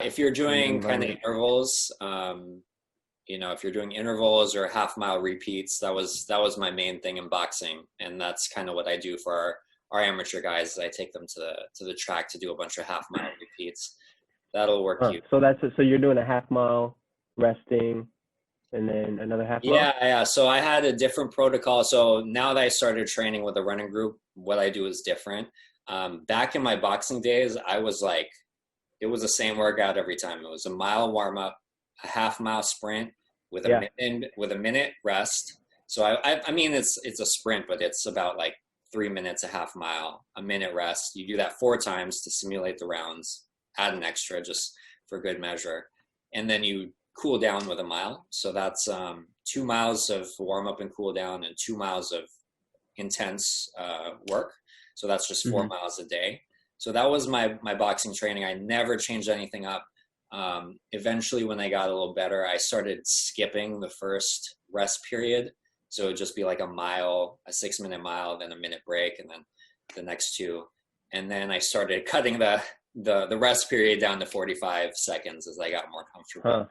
If you're in doing kind of environment? intervals, if you're doing intervals or half-mile repeats, that was my main thing in boxing, and that's kind of what I do for our amateur guys. I take them to the track to do a bunch of half-mile repeats. That'll work you. So you're doing a half mile, resting, and then another half mile? Yeah. So I had a different protocol. So now that I started training with a running group, what I do is different. Back in my boxing days, I was like, it was the same workout every time. It was a mile warm up, a half mile sprint with a minute rest. So I mean, it's a sprint, but it's about like 3 minutes, a half mile, a minute rest. You do that 4 times to simulate the rounds, add an extra just for good measure. And then you cool down with a mile. So that's 2 miles of warm up and cool down and 2 miles of intense work. So that's just 4 miles a day. So that was my boxing training. I never changed anything up. Eventually, when I got a little better, I started skipping the first rest period. So it'd just be like a mile, a 6-minute mile, then a minute break, and then the next two. And then I started cutting the rest period down to 45 seconds as I got more comfortable.